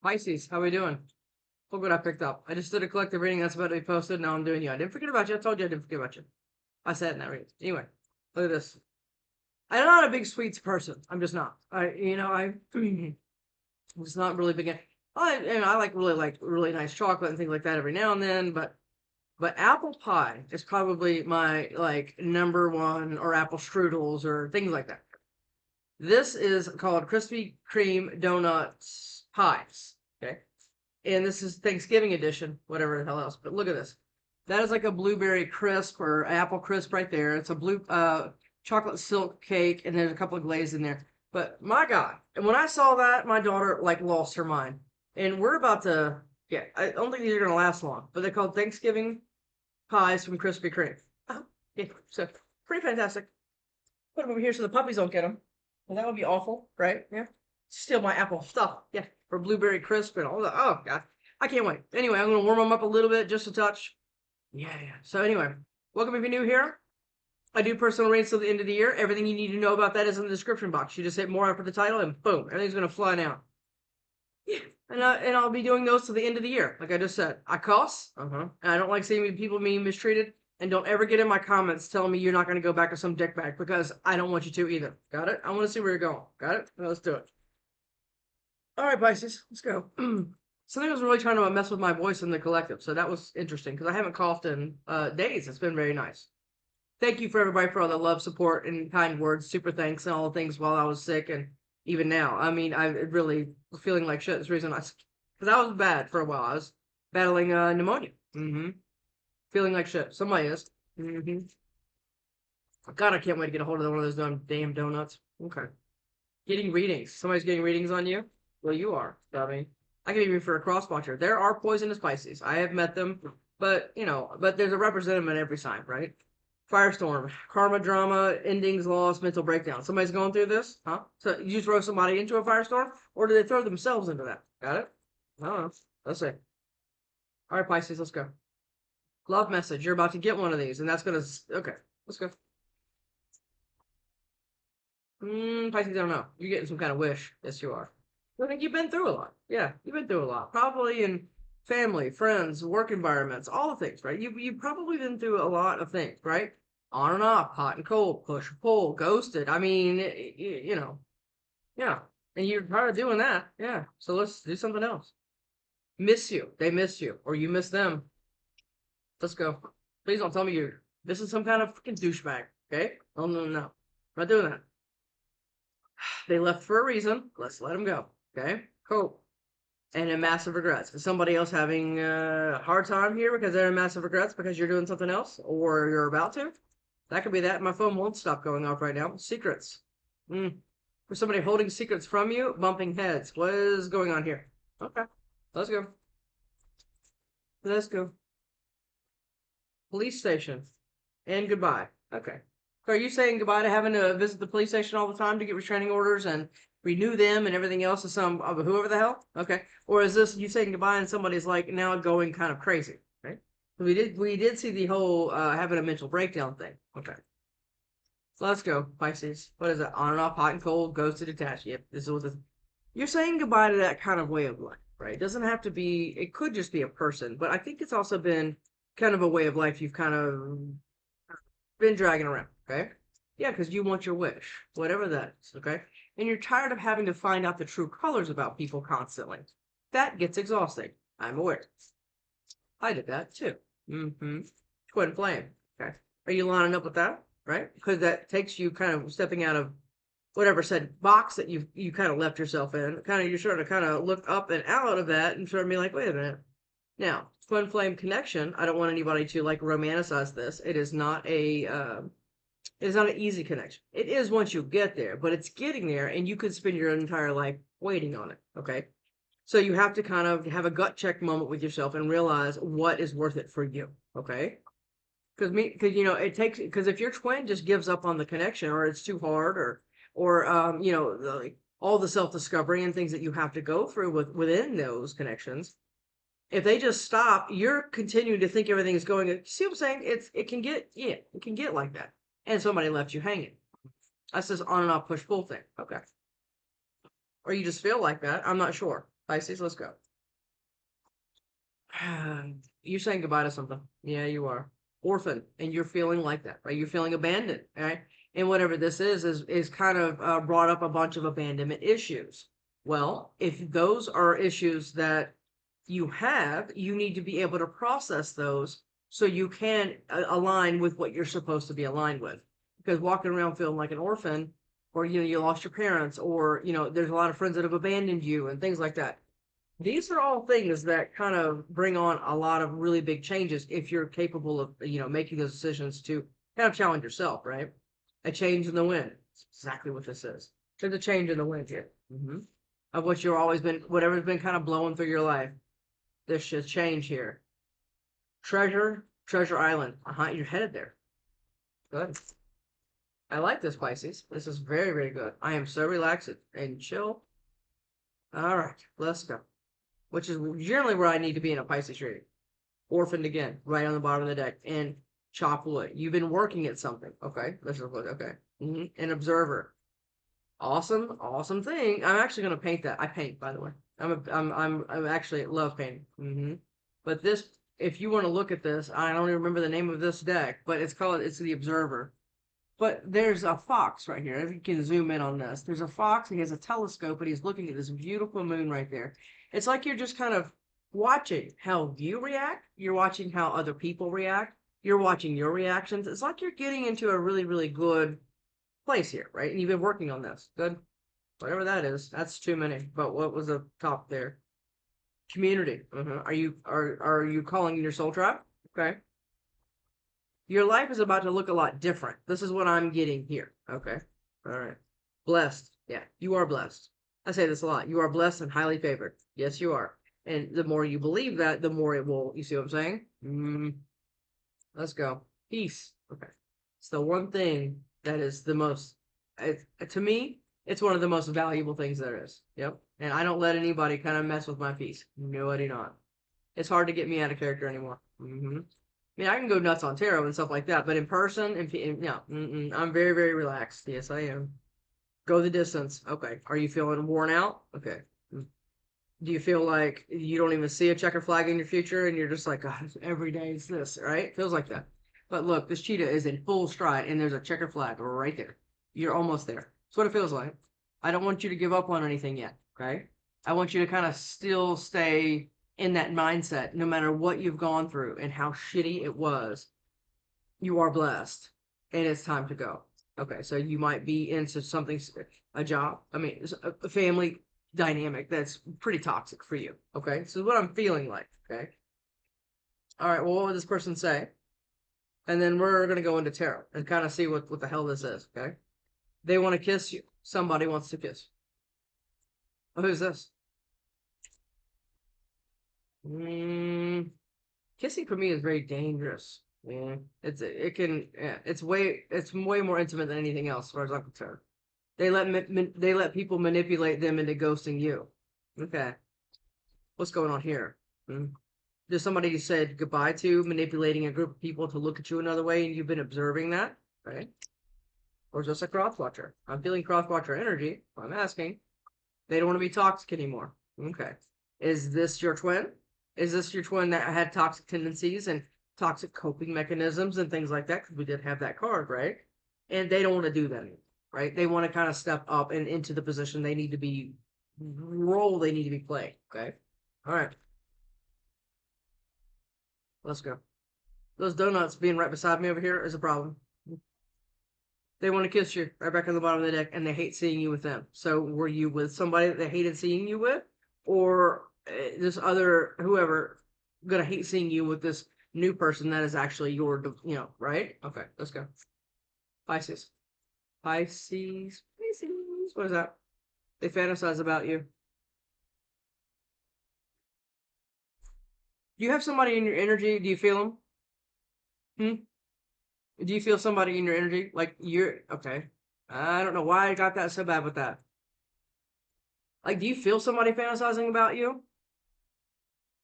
Pisces, how we doing? Look what I picked up. I just did a collective reading that's about to be posted. Now I'm doing you. I didn't forget about you. I told you I didn't forget about you. I said in that reading. Anyway, look at this. I'm not a big sweets person. I'm just not. I'm just not really big. I like really nice chocolate and things like that every now and then, but apple pie is probably my like number one, or apple strudels or things like that. This is called Krispy Kreme Donuts Pies. Okay. And this is Thanksgiving edition, whatever the hell else. But look at this. That is like a blueberry crisp or apple crisp right there. It's a blue chocolate silk cake, and there's a couple of glaze in there. But my God, and when I saw that, my daughter like lost her mind. And we're about to, yeah, I don't think these are gonna last long, but they're called Thanksgiving pies from Krispy Kreme. Oh, yeah, so pretty fantastic. Put them over here so the puppies don't get them. Well, that would be awful, right? Yeah. Steal my apple stuff. Yeah. For blueberry crisp and all that. Oh, God. I can't wait. Anyway, I'm going to warm them up a little bit, just a touch. Yeah. So anyway, welcome if you're new here. I do personal readings till the end of the year. Everything you need to know about that is in the description box. You just hit more after the title and boom, everything's going to fly now. Yeah. And I'll be doing those till the end of the year. Like I just said, I cuss. And I don't like seeing people being mistreated. And don't ever get in my comments telling me you're not going to go back to some dickbag, because I don't want you to either. Got it? I want to see where you're going. Got it? Well, let's do it. All right, Pisces, let's go. Something was really trying to mess with my voice in the collective, so that was interesting because I haven't coughed in days. It's been very nice. Thank you for everybody for all the love, support, and kind words. Super thanks and all the things while I was sick and even now. I mean, I really was feeling like shit. That's the reason because I was bad for a while. I was battling pneumonia. Feeling like shit. Somebody is. God, I can't wait to get a hold of one of those damn donuts. Okay. Getting readings. Somebody's getting readings on you? Well, you are. I mean, I can even for a cross watcher. There are poisonous Pisces. I have met them, but there's a representative in every sign, right? Firestorm, karma, drama, endings, loss, mental breakdown. Somebody's going through this, huh? So you throw somebody into a firestorm, or do they throw themselves into that? Got it? I don't know. Let's see. All right, Pisces, let's go. Love message. You're about to get one of these, and that's gonna. Okay, let's go. Pisces, I don't know. You're getting some kind of wish. Yes, you are. I think you've been through a lot. Yeah, you've been through a lot. Probably in family, friends, work environments, all the things, right? You've probably been through a lot of things, right? On and off, hot and cold, push, pull, ghosted. I mean, yeah. And you're tired of doing that. Yeah. So let's do something else. Miss you. They miss you, or you miss them. Let's go. Please don't tell me this is some kind of freaking douchebag. Okay? Oh, no. I'm not doing that. They left for a reason. Let's let them go. Okay? Cool. And in massive regrets. Is somebody else having a hard time here because they're in massive regrets because you're doing something else or you're about to? That could be that. My phone won't stop going off right now. Secrets. For somebody holding secrets from you, bumping heads. What is going on here? Okay. Let's go. Let's go. Police station. And goodbye. Okay. So are you saying goodbye to having to visit the police station all the time to get restraining orders and renew them and everything else to some of whoever the hell? Okay. Or is this you saying goodbye and somebody's like now going kind of crazy? Right? We did see the whole having a mental breakdown thing. Okay. So let's go, Pisces. What is it? On and off, hot and cold, goes to detach. Yep. This is what this. You're saying goodbye to that kind of way of life, right? It doesn't have to be. It could just be a person, but I think it's also been kind of a way of life you've kind of been dragging around. Okay. Yeah, because you want your wish, whatever that is. Okay. And you're tired of having to find out the true colors about people constantly. That gets exhausting. I'm aware. I did that too. Twin flame. Okay. Are you lining up with that? Right? Because that takes you kind of stepping out of whatever said box that you kind of left yourself in. You sort of kind of look up and out of that and sort of be like, wait a minute. Now, twin flame connection. I don't want anybody to like romanticize this. It is not an easy connection. It is once you get there, but it's getting there, and you could spend your entire life waiting on it. Okay. So you have to kind of have a gut check moment with yourself and realize what is worth it for you. Okay. Because if your twin just gives up on the connection, or it's too hard, or all the self-discovery and things that you have to go through within those connections, if they just stop, you're continuing to think everything is going. See what I'm saying? It can get like that, and somebody left you hanging. That's this on and off push pull thing. Okay. Or you just feel like that. I'm not sure. Pisces, let's go. You're saying goodbye to something. Yeah, you are. Orphan, and you're feeling like that, right? You're feeling abandoned, right? And whatever this is kind of brought up a bunch of abandonment issues. Well, if those are issues that you have, you need to be able to process those so you can align with what you're supposed to be aligned with. Because walking around feeling like an orphan, or you lost your parents, or there's a lot of friends that have abandoned you and things like that. These are all things that kind of bring on a lot of really big changes if you're capable of, making those decisions to kind of challenge yourself, right? A change in the wind. That's exactly what this is. There's a change in the wind here. Of what you've always been, whatever's been kind of blowing through your life. This should change here. Treasure Island. You're headed there. Good. I like this, Pisces. This is very, very good. I am so relaxed and chill. All right, let's go. Which is generally where I need to be in a Pisces reading. Orphaned again, right on the bottom of the deck. And chop wood. You've been working at something. Okay, let's look. Okay. An observer. Awesome thing. I'm actually going to paint that. I paint, by the way. I'm actually love painting. But this, if you want to look at this, I don't even remember the name of this deck, but it's the Observer. But there's a fox right here. If you can zoom in on this, there's a fox. He has a telescope, and he's looking at this beautiful moon right there. It's like you're just kind of watching how you react. You're watching how other people react. You're watching your reactions. It's like you're getting into a really, really good place here, right? And you've been working on this. Good. Whatever that is. That's too many. But what was the top there? Community. Are you calling in your soul tribe? Okay. Your life is about to look a lot different. This is what I'm getting here. Okay. All right. Blessed. Yeah, you are blessed. I say this a lot. You are blessed and highly favored. Yes, you are. And the more you believe that, the more it will. You see what I'm saying? Let's go. Peace. Okay. It's the one thing that is the most, to me, it's one of the most valuable things there is. Yep. And I don't let anybody kind of mess with my peace. Nobody not. It's hard to get me out of character anymore. I mean, I can go nuts on tarot and stuff like that, but in person, no, I'm very, very relaxed. Yes, I am. Go the distance. Okay. Are you feeling worn out? Okay. Do you feel like you don't even see a checker flag in your future and you're just like, God, every day is this, right? Feels like that. But look, this cheetah is in full stride and there's a checker flag right there. You're almost there. That's what it feels like. I don't want you to give up on anything yet, okay? I want you to kind of still stay in that mindset, no matter what you've gone through and how shitty it was. You are blessed and it's time to go. Okay, so you might be into something, a job, I mean, a family dynamic that's pretty toxic for you. Okay, so what I'm feeling like. Okay, all right, well, what would this person say? And then we're going to go into tarot and kind of see what the hell this is. Okay, they want to kiss you. Somebody wants to kiss. Oh, who's this? Kissing for me is very dangerous. Yeah, it's way more intimate than anything else, as far as I'm concerned. They let people manipulate them into ghosting you. Okay, what's going on here? There's somebody you said goodbye to, manipulating a group of people to look at you another way, and you've been observing that, right? Or is this a cross watcher? I'm feeling cross watcher energy. I'm asking. They don't want to be toxic anymore. Okay. Is this your twin? Is this your twin that had toxic tendencies and toxic coping mechanisms and things like that? Because we did have that card, right? And they don't want to do that anymore, right? They want to kind of step up and into the position they need to be, role they need to be playing. Okay. All right. Let's go. Those donuts being right beside me over here is a problem. They want to kiss you right back on the bottom of the deck, and they hate seeing you with them. So were you with somebody that they hated seeing you with? Or this other, whoever, gonna hate seeing you with this new person that is actually your, right? Okay, let's go. Pisces. Pisces. What is that? They fantasize about you. Do you have somebody in your energy? Do you feel them? Do you feel somebody in your energy? Like you're okay. I don't know why I got that so bad with that. Like, do you feel somebody fantasizing about you?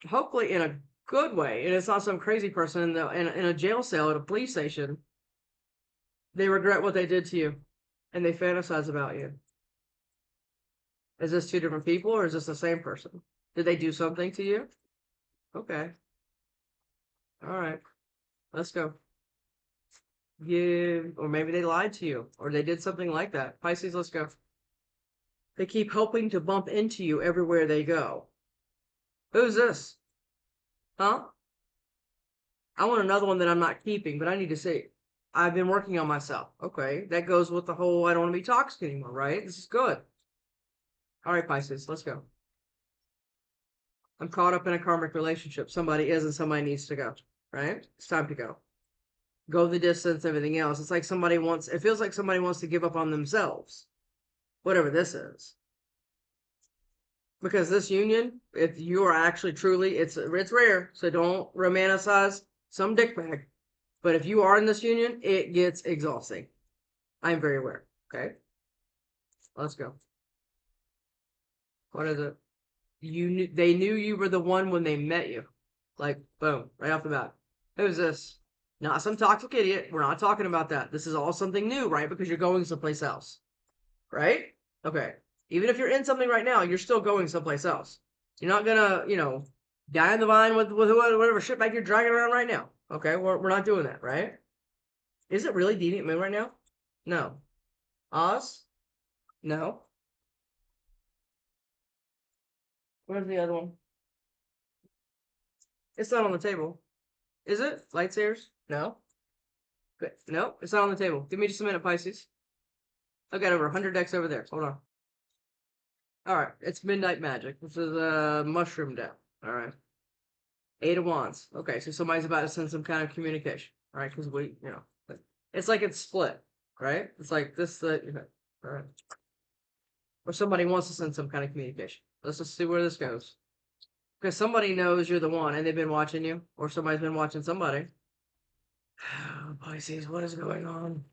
Hopefully in a good way, and it's not some crazy person in a jail cell at a police station. They regret what they did to you, and they fantasize about you. Is this two different people, or is this the same person? Did they do something to you? Okay. All right. Let's go. Or maybe they lied to you, or they did something like that. Pisces, let's go. They keep hoping to bump into you everywhere they go. Who's this? Huh? I want another one that I'm not keeping, but I need to say, I've been working on myself. Okay. That goes with the whole I don't want to be toxic anymore, right? This is good. All right, Pisces, let's go. I'm caught up in a karmic relationship. Somebody is and somebody needs to go, right? It's time to go. Go the distance, everything else. It's like it feels like somebody wants to give up on themselves, whatever this is. Because this union, if you are actually truly, it's rare, so don't romanticize some dickbag. But if you are in this union, it gets exhausting. I'm very aware. Okay, let's go. What is it? They knew you were the one when they met you. Like, boom, right off the bat. Who's this? Not some toxic idiot. We're not talking about that. This is all something new, right? Because you're going someplace else, right? Okay. Even if you're in something right now, you're still going someplace else. You're not gonna, die in the vine with whatever shit bag you're dragging around right now. Okay, we're not doing that, right? Is it really deviant moon right now? No. Oz? No. Where's the other one? It's not on the table. Is it? Lightsails? No. Good. No, it's not on the table. Give me just a minute, Pisces. I've got over 100 decks over there. Hold on. All right, it's Midnight Magic. This is a mushroom deck. All right. Eight of Wands. Okay, so somebody's about to send some kind of communication. All right, because it's like it's split, right? It's like this, all right. Or somebody wants to send some kind of communication. Let's just see where this goes. Because somebody knows you're the one and they've been watching you, or somebody's been watching somebody. Pisces, what is going on?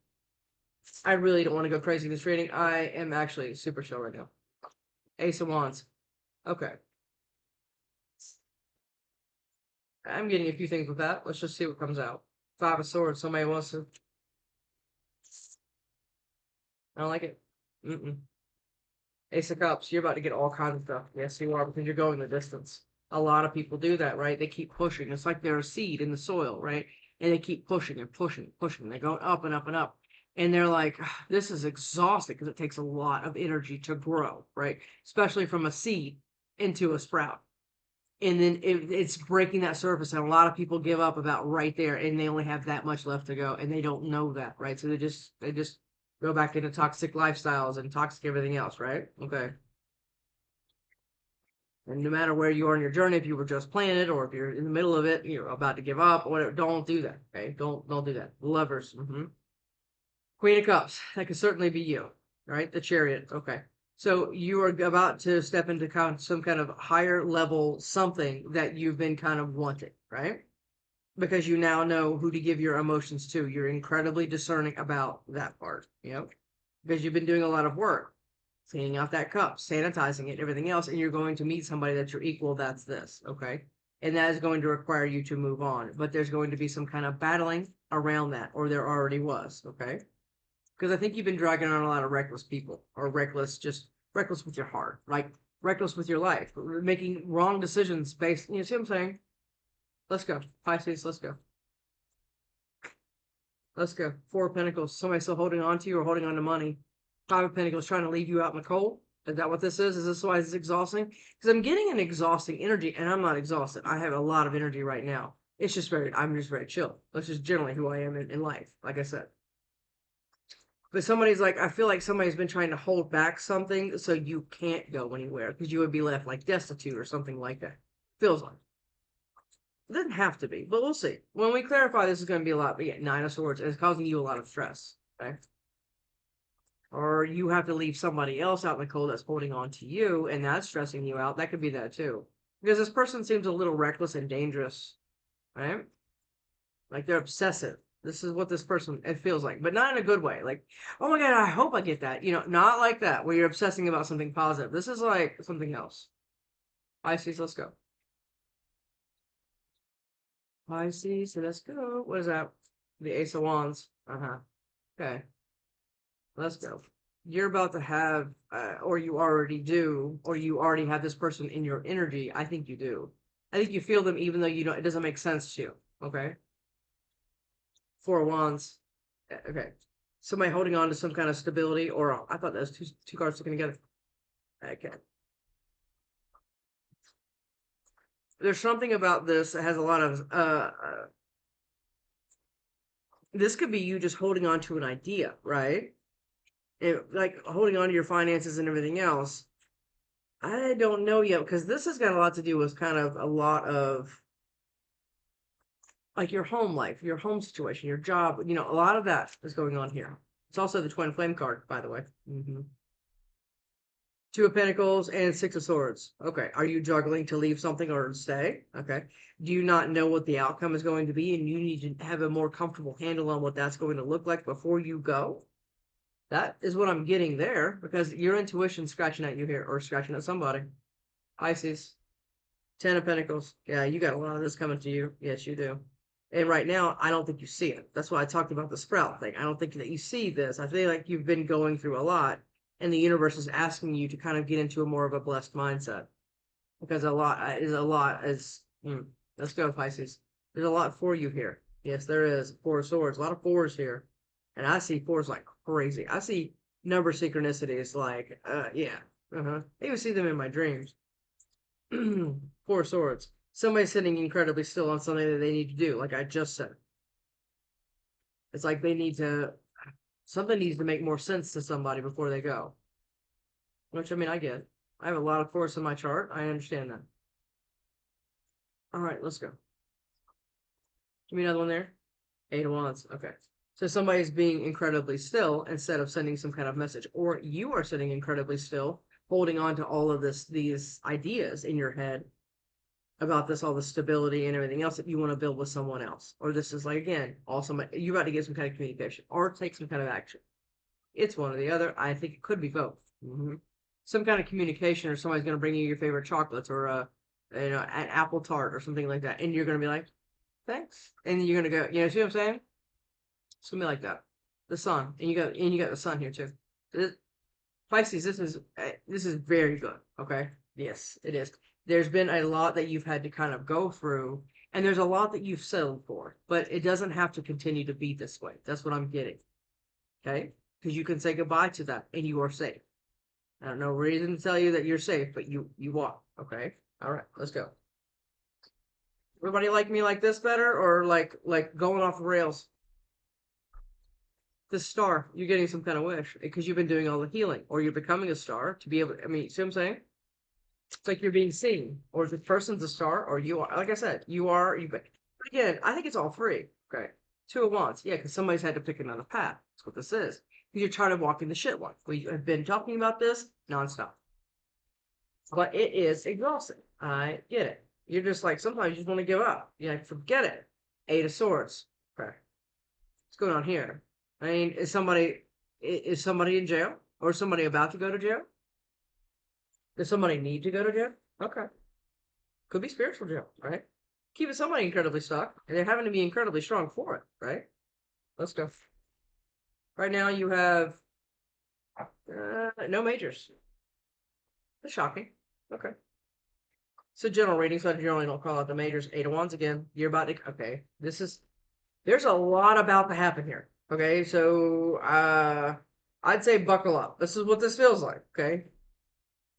I really don't want to go crazy this reading. I am actually super chill right now. Ace of Wands. Okay. I'm getting a few things with that. Let's just see what comes out. Five of Swords. Somebody wants to. I don't like it. Ace of Cups. You're about to get all kinds of stuff. Yes, you are, because you're going the distance. A lot of people do that, right? They keep pushing. It's like they're a seed in the soil, right? And they keep pushing and pushing and pushing. They're going up and up and up. And they're like, this is exhausting because it takes a lot of energy to grow, right? Especially from a seed into a sprout. And then it's breaking that surface, and a lot of people give up about right there, and they only have that much left to go, and they don't know that, right? So they just go back into toxic lifestyles and toxic everything else, right? Okay. And no matter where you are in your journey, if you were just planted or if you're in the middle of it, you're about to give up or whatever, don't do that. Okay. Don't do that. Lovers. Queen of Cups. That could certainly be you, right? The Chariot. Okay. So you are about to step into some kind of higher level something that you've been kind of wanting, right? Because you now know who to give your emotions to. You're incredibly discerning about that part, because you've been doing a lot of work, cleaning out that cup, sanitizing it, everything else, and you're going to meet somebody that's your equal. That's this, okay? And that is going to require you to move on. But there's going to be some kind of battling around that, or there already was, okay? Because I think you've been dragging on a lot of reckless people, or just reckless with your heart, like reckless with your life, making wrong decisions based, see what I'm saying? Let's go. Pisces, let's go. Let's go. Four of Pentacles. Somebody still holding on to you or holding on to money. Five of Pentacles trying to leave you out in the cold. Is that what this is? Is this why it's exhausting? Because I'm getting an exhausting energy, and I'm not exhausted. I have a lot of energy right now. I'm just very chill. That's just generally who I am in life, like I said. But I feel like somebody's been trying to hold back something so you can't go anywhere because you would be left like destitute or something like that. Feels like. It doesn't have to be, but we'll see. When we clarify, this is going to be a lot. But yeah, Nine of Swords, and it's causing you a lot of stress. Okay. Or you have to leave somebody else out in the cold that's holding on to you, and that's stressing you out. That could be that too. Because this person seems a little reckless and dangerous, right? Like they're obsessive. This is what this person, it feels like, but not in a good way. Like, oh my God, I hope I get that. Not like that, where you're obsessing about something positive. This is like something else. Pisces, let's go. Pisces, so let's go. What is that? The Ace of Wands. Okay. Let's go. you're about to have, or you already do, or you already have this person in your energy. I think you do. I think you feel them even though you don't, it doesn't make sense to you. Okay. Four of Wands. Okay. Somebody holding on to some kind of stability, or I thought that was two cards sticking together. Okay. There's something about this that has a lot of, this could be you just holding on to an idea, right? Like holding on to your finances and everything else. I don't know yet because this has got a lot to do with kind of a lot of like your home life, your home situation, your job. You know, a lot of that is going on here. It's also the twin flame card, by the way. Two of Pentacles and Six of Swords. Okay. Are you juggling to leave something or stay? Okay. Do you not know what the outcome is going to be and you need to have a more comfortable handle on what that's going to look like before you go? That is what I'm getting there because your intuition's scratching at you here or scratching at somebody. Pisces. Ten of Pentacles. Yeah, you got a lot of this coming to you. Yes, you do. And right now, I don't think you see it. That's why I talked about the sprout thing. I don't think that you see this. I feel like you've been going through a lot, and the universe is asking you to kind of get into a more of a blessed mindset. Because a lot is a lot is. Let's go, Pisces. There's a lot for you here. Yes, there is. Four of Swords. A lot of fours here. And I see fours like crazy. I see number synchronicities like, yeah. I even see them in my dreams. Four of Swords. Somebody's sitting incredibly still on something that they need to do, like I just said. It's like they need to, something needs to make more sense to somebody before they go. Which, I mean, I get. I have a lot of force in my chart. I understand that. All right, let's go. Give me another one there. Eight of Wands. Okay. So somebody's being incredibly still instead of sending some kind of message. Or you are sitting incredibly still, holding on to all of these ideas in your head about this, all the stability and everything else that you want to build with someone else. Or this is like, again, also you got to get some kind of communication or take some kind of action. It's one or the other. I think it could be both. Some kind of communication, or somebody's going to bring you your favorite chocolates or an apple tart or something like that. And you're going to be like, thanks. And you're going to go, see what I'm saying? It's going to be like that. The sun. And you got the sun here too. Pisces, this is very good. Okay. Yes, it is. There's been a lot that you've had to kind of go through, and there's a lot that you've settled for, but it doesn't have to continue to be this way. That's what I'm getting. Okay? Because you can say goodbye to that, and you are safe. I don't know reason to tell you that you're safe, but you are. Okay? All right, let's go. Everybody like me like this better, or like going off the rails? The star, you're getting some kind of wish because you've been doing all the healing, or you're becoming a star to be able. I mean, see what I'm saying? It's like you're being seen, or the person's a star, or you are. Like I said, you are. Again, I think it's all three. Okay, two of Wands. Yeah, because somebody's had to pick another path. That's what this is. You're trying to walk in the shit one. We have been talking about this nonstop, but it is exhausting. I get it. You're just like sometimes you just want to give up. You're like, forget it. Eight of Swords. Okay, what's going on here? I mean, is somebody in jail, or is somebody about to go to jail? Does somebody need to go to jail? Okay. Could be spiritual jail, right? Keeping somebody incredibly stuck, and they're having to be incredibly strong for it, right? Let's go. Right now you have no majors. That's shocking. Okay. So general reading, so I generally don't call out the majors. Eight of Wands again. You're about to, okay. There's a lot about to happen here. Okay, so I'd say buckle up. This is what this feels like, okay?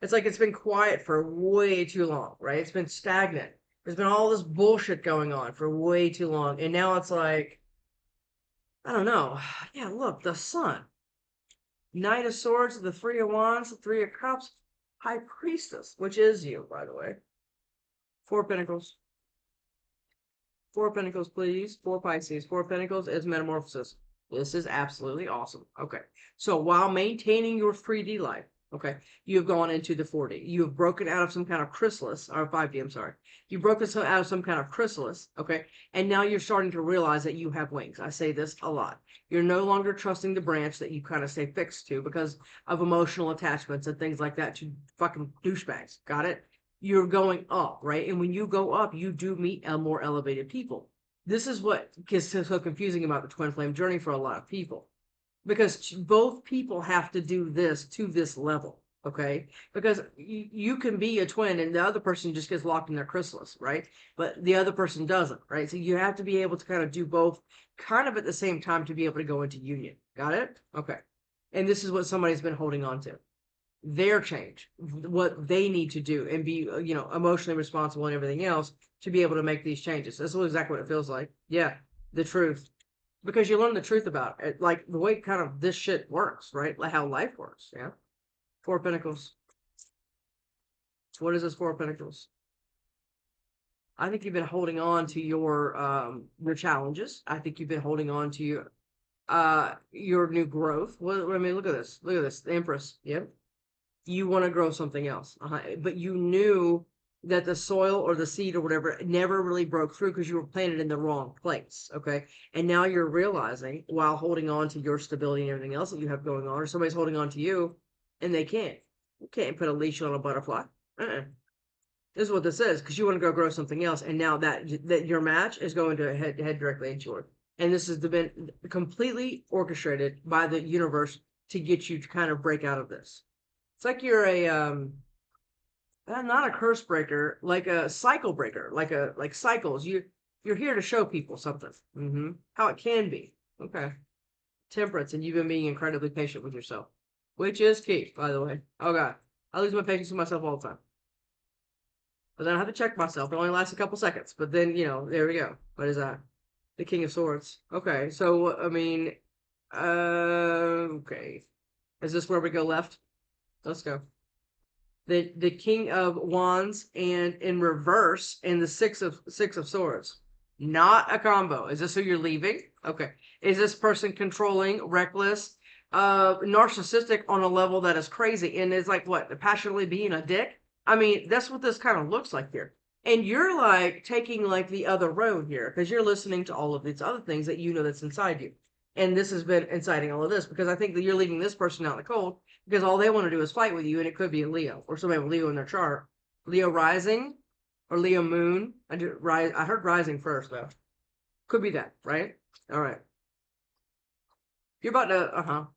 It's like it's been quiet for way too long, right? It's been stagnant. There's been all this bullshit going on for way too long. And now it's like, I don't know. Yeah, look, the sun. Knight of Swords, the Three of Wands, the Three of Cups, High Priestess, which is you, by the way. Four Pentacles. Four Pentacles, please. Four Pisces. Four Pentacles is Metamorphosis. This is absolutely awesome. Okay. So while maintaining your 3D life, okay, you have gone into the 4D. You have broken out of some kind of chrysalis, or 5D, I'm sorry. You've broken out of some kind of chrysalis, okay, and now you're starting to realize that you have wings. I say this a lot. You're no longer trusting the branch that you kind of stay fixed to because of emotional attachments and things like that to fucking douchebags. Got it? You're going up, right? And when you go up, you do meet more elevated people. This is what gets so confusing about the twin flame journey for a lot of people. because both people have to do this to this level. Okay, because you can be a twin and the other person just gets locked in their chrysalis, right? But the other person doesn't, right? So you have to be able to kind of do both kind of at the same time to be able to go into union. Got it? Okay. And this is what somebody's been holding on to. Their change, what they need to do and be, emotionally responsible and everything else to be able to make these changes. That's exactly what it feels like. Yeah, the truth. Because you learn the truth about it, like the way kind of this shit works, right? Like how life works. Yeah. Four of Pentacles. What is this Four of Pentacles? I think you've been holding on to your challenges. I think you've been holding on to your new growth. Well, I mean, look at this. Look at this. The Empress. Yep. You want to grow something else. But you knew that the soil or the seed or whatever never really broke through because you were planted in the wrong place. Okay. And now you're realizing while holding on to your stability and everything else that you have going on, or somebody's holding on to you and they can't. You can't put a leash on a butterfly. This is what this is, because you want to go grow something else, and now that your match is going to head directly into it. And this has been completely orchestrated by the universe to get you to kind of break out of this. It's like you're not a curse breaker, like a cycle breaker, like cycles. You're here to show people something, how it can be. Okay, Temperance, and you've been being incredibly patient with yourself, which is key, by the way. Oh God, I lose my patience with myself all the time. But then I have to check myself. It only lasts a couple seconds. But then, there we go. What is that? The King of Swords. Okay. So, I mean, okay. Is this where we go left? Let's go. The King of Wands and in reverse and the Six of Swords. Not a combo. Is this who you're leaving? Okay. Is this person controlling, reckless, narcissistic on a level that is crazy and is like what? Passionately being a dick? I mean, that's what this kind of looks like here. And you're like taking like the other road here because you're listening to all of these other things that you know that's inside you. And this has been inciting all of this because I think that you're leaving this person out in the cold because all they want to do is fight with you. And it could be a Leo or somebody with Leo in their chart. Leo rising or Leo moon. I heard rising first though. Could be that, right? All right. You're about to,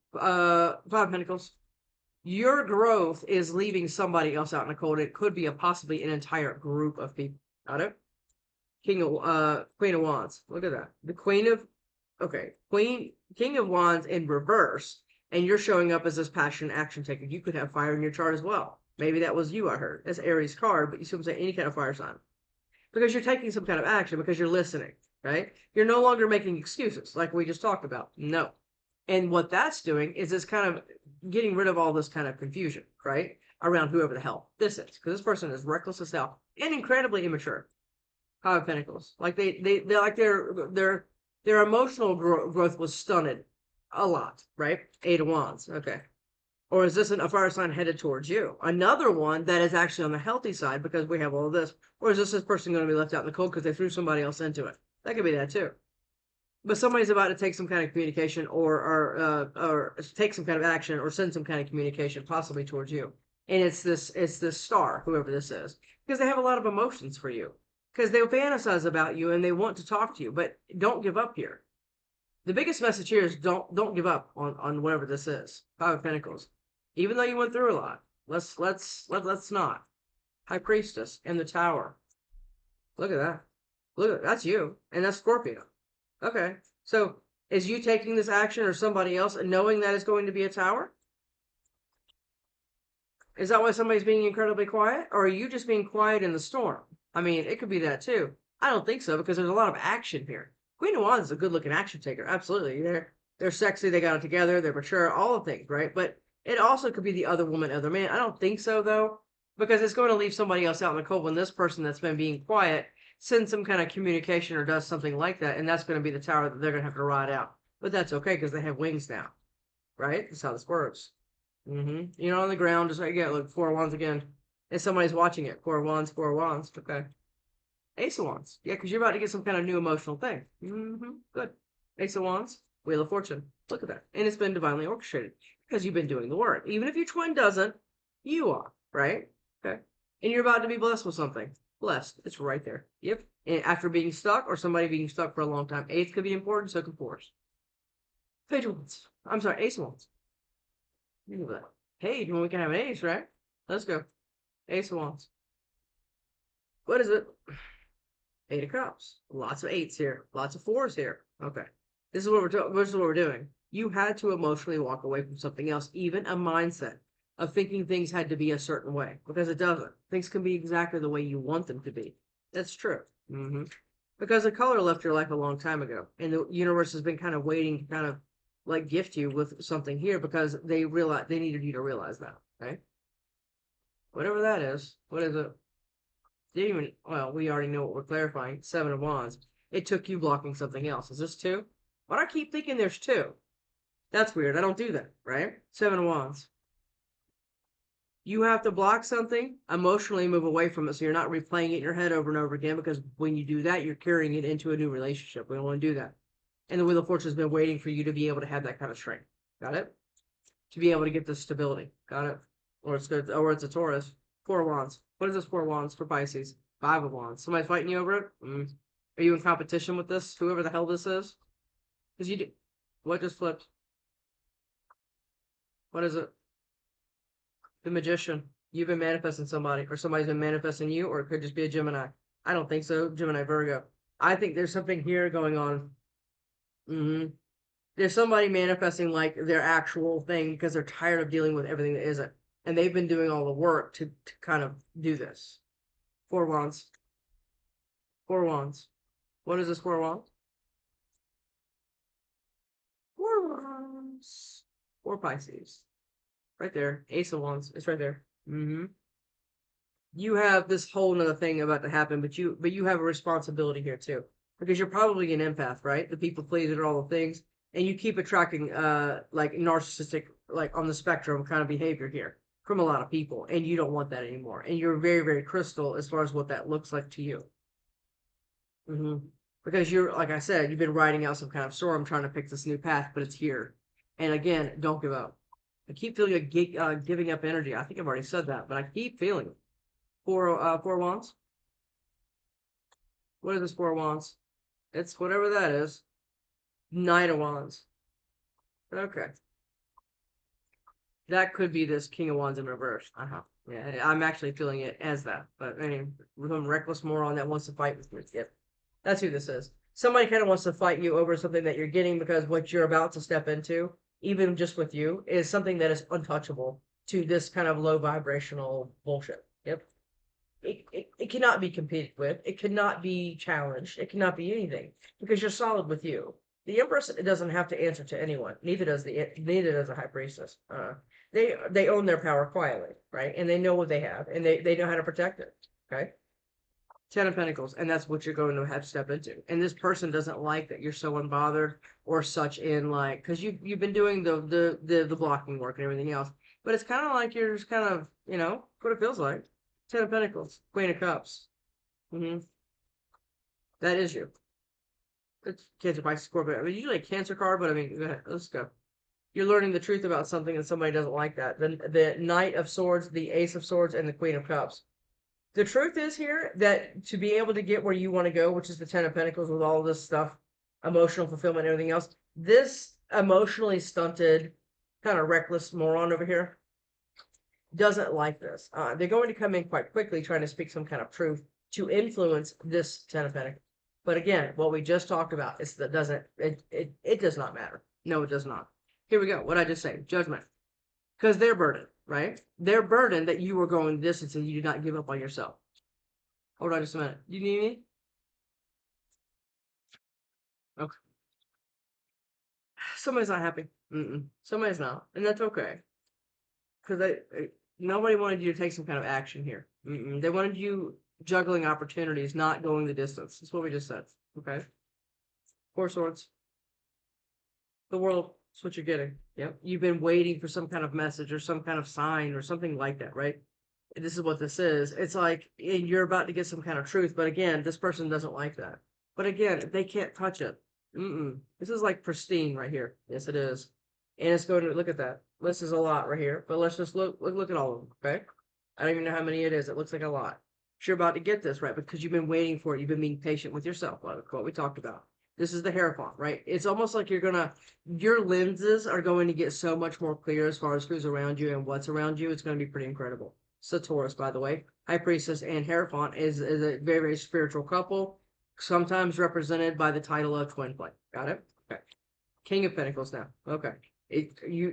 Five of Pentacles. Your growth is leaving somebody else out in the cold. It could be possibly an entire group of people. Got it? Queen of Wands. Look at that. The King of Wands in reverse, and you're showing up as this passion action taker. You could have fire in your chart as well. Maybe that was you, I heard. That's Aries card, but you see what I'm saying? Any kind of fire sign. Because you're taking some kind of action, because you're listening, right? You're no longer making excuses like we just talked about. No. And what that's doing is it's kind of getting rid of all this kind of confusion, right? Around whoever the hell this is. Because this person is reckless as hell and incredibly immature. Five of Pentacles. Like they're like their emotional growth was stunted a lot, right? Eight of Wands. Okay. Or is this a fire sign headed towards you? Another one that is actually on the healthy side because we have all of this. Or is this person going to be left out in the cold because they threw somebody else into it? That could be that too. But somebody's about to take some kind of communication or take some kind of action or send some kind of communication possibly towards you. And it's this star, whoever this is, because they have a lot of emotions for you because they fantasize about you and they want to talk to you, but don't give up here. The biggest message here is don't give up on whatever this is. Five of Pentacles. Even though you went through a lot, let's not. High Priestess and the Tower. Look at that. Look, that's you, and that's Scorpio. Okay, so is you taking this action or somebody else and knowing that it's going to be a tower? Is that why somebody's being incredibly quiet? Or are you just being quiet in the storm? I mean, it could be that too. I don't think so because there's a lot of action here. Queen of Wands is a good-looking action taker. Absolutely. They're sexy. They got it together. They're mature. All the things, right? But it also could be the other woman, other man. I don't think so, though, because it's going to leave somebody else out in the cold when this person that's been being quiet sends some kind of communication or does something like that, and that's going to be the tower that they're going to have to ride out. But that's okay because they have wings now, right? That's how this works. You're on the ground, just like, yeah, look, Four of Wands again. And somebody's watching it. Four of Wands, Four of Wands. Okay. Ace of Wands. Yeah, because you're about to get some kind of new emotional thing. Good. Ace of Wands, Wheel of Fortune. Look at that. And it's been divinely orchestrated because you've been doing the work. Even if your twin doesn't, you are, right? Okay. And you're about to be blessed with something. Blessed. It's right there. Yep. And after being stuck or somebody being stuck for a long time. Eighth could be important, so could fours. Page of Wands. I'm sorry, Ace of Wands. Look at that. Hey, we can have an ace, right? Let's go. Ace of Wands. What is it? Eight of Cups. Lots of eights here. Lots of fours here. Okay. This is what we're doing. You had to emotionally walk away from something else, even a mindset of thinking things had to be a certain way, because it doesn't. Things can be exactly the way you want them to be. That's true. Because the color left your life a long time ago, and the universe has been kind of waiting to kind of like gift you with something here because they needed you to realize that. Okay. Whatever that is. What is it? Didn't even, well, we already know what we're clarifying. Seven of Wands. It took you blocking something else. Is this two? Why do I keep thinking there's two? That's weird. I don't do that, right? Seven of Wands. You have to block something, emotionally move away from it so you're not replaying it in your head over and over again, because when you do that, you're carrying it into a new relationship. We don't want to do that. And the Wheel of Fortune has been waiting for you to be able to have that kind of strength. Got it? To be able to get this stability. Got it? Or it's good, or it's a Taurus. Four of Wands. What is this Four of Wands for Pisces? Five of Wands. Somebody fighting you over it? Are you in competition with this? Whoever the hell this is? Because you do. What just flipped? What is it? The Magician. You've been manifesting somebody, or somebody's been manifesting you, or it could just be a Gemini. I don't think so. Gemini, Virgo. I think there's something here going on. There's somebody manifesting like their actual thing because they're tired of dealing with everything that isn't. And they've been doing all the work to kind of do this. Four Wands. Four Wands. What is this Four Wands? Four Wands. Four Pisces. Right there. Ace of Wands. It's right there. You have this whole nother thing about to happen, but you have a responsibility here too. Because you're probably an empath, right? The people pleaser and all the things. And you keep attracting like narcissistic, like on the spectrum kind of behavior here from a lot of people, and you don't want that anymore. And you're very, very crystal as far as what that looks like to you. Because you're, like I said, you've been riding out some kind of storm trying to pick this new path, but it's here. And again, don't give up. I keep feeling a giving up energy. I think I've already said that, but I keep feeling it. Four Wands. What is this Four Wands? It's whatever that is. Knight of Wands. Okay. That could be this King of Wands in reverse. Yeah, I'm actually feeling it as that. But I mean, some reckless moron that wants to fight with me. Yep. That's who this is. Somebody kind of wants to fight you over something that you're getting, because what you're about to step into, even just with you, is something that is untouchable to this kind of low vibrational bullshit. Yep. It cannot be competed with. It cannot be challenged. It cannot be anything, because you're solid with you. The Empress doesn't have to answer to anyone. Neither does the High Priestess. They own their power quietly, right? And they know what they have, and they know how to protect it. Okay. Ten of Pentacles, and that's what you're going to have to step into. And this person doesn't like that you're so unbothered or such in like, because you've been doing the blocking work and everything else, but it's kind of like you're just kind of, what it feels like. Ten of Pentacles, Queen of Cups. That is you. It's Cancer, Pisces, Scorpio. I mean, usually a Cancer card, but I mean, go ahead, let's go. You're learning the truth about something and somebody doesn't like that. The Knight of Swords, the Ace of Swords, and the Queen of Cups. The truth is here that to be able to get where you want to go, which is the Ten of Pentacles with all this stuff, emotional fulfillment and everything else, this emotionally stunted, kind of reckless moron over here doesn't like this. They're going to come in quite quickly trying to speak some kind of truth to influence this Ten of Pentacles. But again, what we just talked about is that it does not matter. No, it does not. Here we go. What I just say, judgment. Because they're burdened, right? They're burdened that you were going distance and you did not give up on yourself. Hold on just a minute. Do you need me? Okay. Somebody's not happy. Somebody's not. And that's okay. Because nobody wanted you to take some kind of action here. They wanted you juggling opportunities, not going the distance. That's what we just said. Okay. Four Swords. The World. That's what you're getting. Yep. You've been waiting for some kind of message or some kind of sign or something like that, right? And this is what this is. It's like you're about to get some kind of truth, but again, this person doesn't like that. But again, they can't touch it. This is like pristine right here. Yes, it is. And it's going to look at that. This is a lot right here, but let's just look at all of them. Okay. I don't even know how many it is. It looks like a lot. You're about to get this, right? Because you've been waiting for it. You've been being patient with yourself, like what we talked about. This is the Hierophant, right? It's almost like your lenses are going to get so much more clear as far as who's around you and what's around you. It's going to be pretty incredible. So Taurus, by the way, High Priestess and Hierophant is a very, very spiritual couple, sometimes represented by the title of twin flame. Got it? Okay. King of Pentacles now. Okay.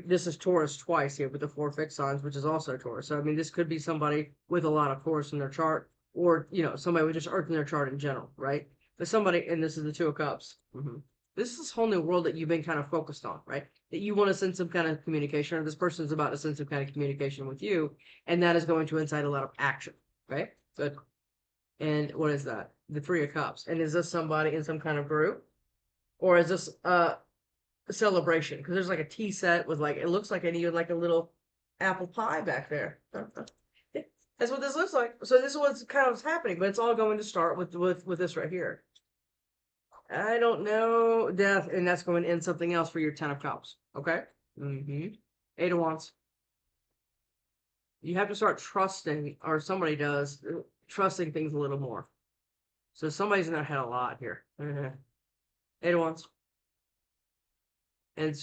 This is Taurus twice here with the 4 fixed signs, which is also Taurus. So I mean, this could be somebody with a lot of Taurus in their chart, or somebody with just Earth in their chart in general, right? But somebody, and this is the 2 of Cups. This is this whole new world that you've been kind of focused on, right? That you want to send some kind of communication, or this person's about to send some kind of communication with you, and that is going to incite a lot of action, right? Good. And what is that? The 3 of Cups. And is this somebody in some kind of group, or is this a celebration? Because there's like a tea set with it looks like I need like a little apple pie back there. That's what this looks like. So this is what's kind of happening, but it's all going to start with this right here. I don't know, death, and that's going to end something else for your 10 of Cups. Okay? 8 of Wands. You have to start trusting, or somebody does, trusting things a little more. So somebody's in their head a lot here. 8 of Wands. And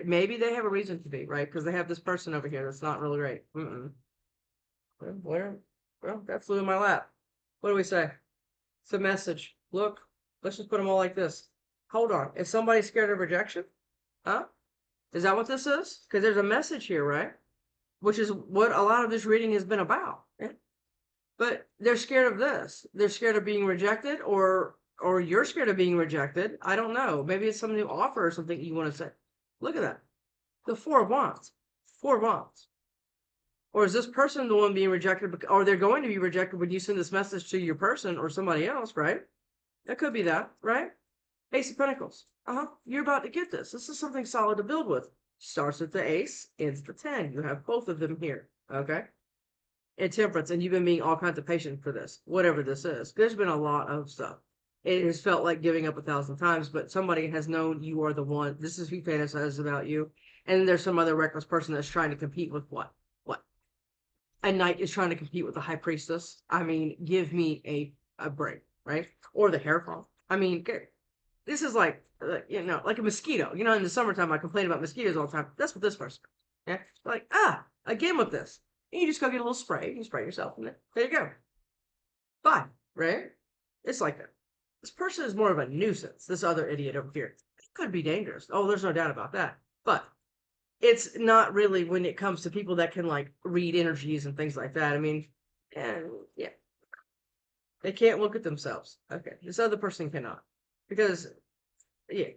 maybe they have a reason to be, right? Because they have this person over here that's not really great. Well, that flew in my lap. What do we say? It's a message. Look, let's just put them all like this. Hold on. Is somebody scared of rejection? Huh? Is that what this is? Because there's a message here, right? Which is what a lot of this reading has been about. Yeah? But they're scared of this. They're scared of being rejected, or you're scared of being rejected. I don't know. Maybe it's some new offer or something you want to say. Look at that. The 4 of Wands. 4 of Wands. Or is this person the one being rejected, or they're going to be rejected when you send this message to your person or somebody else, right? That could be that, right? Ace of Pentacles. You're about to get this. This is something solid to build with. Starts with the ace, ends the 10. You have both of them here, okay? And Temperance, and you've been being all kinds of patient for this, whatever this is. There's been a lot of stuff. It has felt like giving up 1,000 times, but somebody has known you are the one. This is who fantasizes about you. And there's some other reckless person that's trying to compete with what? A knight is trying to compete with the High Priestess. I mean, give me a break, right? Or the Hierophant. I mean, this is like a mosquito. In the summertime, I complain about mosquitoes all the time. That's what this person. Yeah, like again with this, and you just go get a little spray. You spray yourself, and there you go. Bye, right? It's like that. This person is more of a nuisance. This other idiot over here. It could be dangerous. Oh, there's no doubt about that. But it's not really when it comes to people that can read energies and things like that. I mean, yeah, they can't look at themselves. Okay, this other person cannot, because yeah,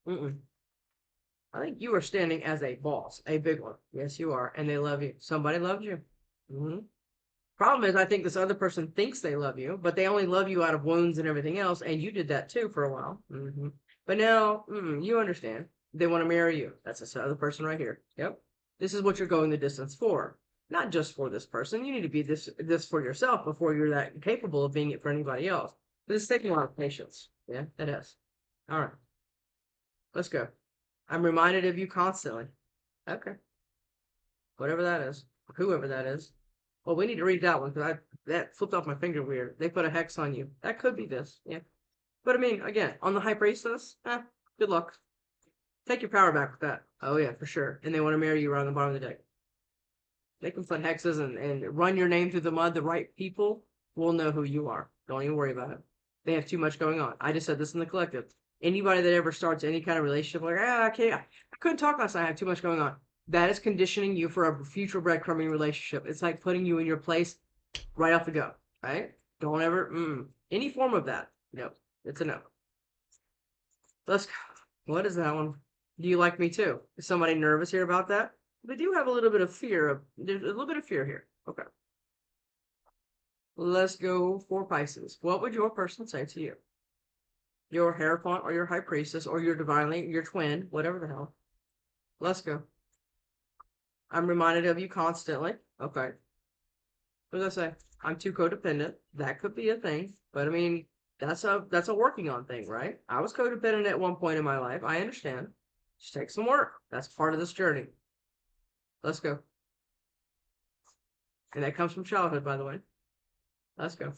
I think you are standing as a boss, a big one. Yes, you are, and they love you. Somebody loved you. Problem is, I think this other person thinks they love you, but they only love you out of wounds and everything else, and you did that too for a while. But now, you understand. They want to marry you. That's this other person right here. Yep. This is what you're going the distance for. Not just for this person. You need to be this for yourself before you're that capable of being it for anybody else. But it's taking a lot of patience. Yeah, it is. All right. Let's go. I'm reminded of you constantly. Okay. Whatever that is. Whoever that is. Well, we need to read that one because that flipped off my finger weird. They put a hex on you. That could be this. Yeah. But I mean, again, on the High Priestess, good luck. Take your power back with that. Oh, yeah, for sure. And they want to marry you around the bottom of the deck. They can put hexes and run your name through the mud. The right people will know who you are. Don't even worry about it. They have too much going on. I just said this in the collective. Anybody that ever starts any kind of relationship, I couldn't talk last night. I have too much going on. That is conditioning you for a future breadcrumbing relationship. It's like putting you in your place right off the go, right? Don't ever, any form of that. No, it's a no. Let's go. What is that one? Do you like me too? Is somebody nervous here about that? They do have a little bit of fear. There's a little bit of fear here. Okay. Let's go for Pisces. What would your person say to you? Your Hierophant or your High Priestess or your your twin, whatever the hell. Let's go. I'm reminded of you constantly. Okay. What does I say? I'm too codependent. That could be a thing. But I mean, that's a working on thing, right? I was codependent at one point in my life. I understand. Just take some work. That's part of this journey. Let's go. And that comes from childhood, by the way. Let's go.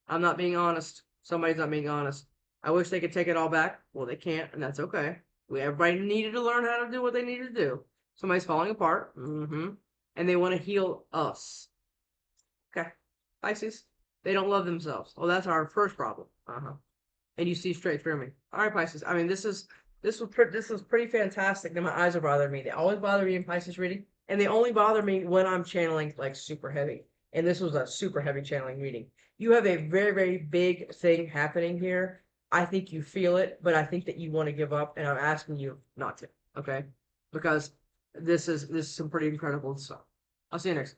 I'm not being honest. Somebody's not being honest. I wish they could take it all back. Well, they can't, and that's okay. Everybody needed to learn how to do what they needed to do. Somebody's falling apart. And they want to heal us. Okay. Pisces. They don't love themselves. Well, that's our first problem. And you see straight through me. All right, Pisces. I mean, this is pretty fantastic. That my eyes are bothering me. They always bother me in Pisces reading, and they only bother me when I'm channeling like super heavy. And this was a super heavy channeling reading. You have a very, very big thing happening here. I think you feel it, but I think that you want to give up, and I'm asking you not to. Okay, because this is some pretty incredible stuff. I'll see you next.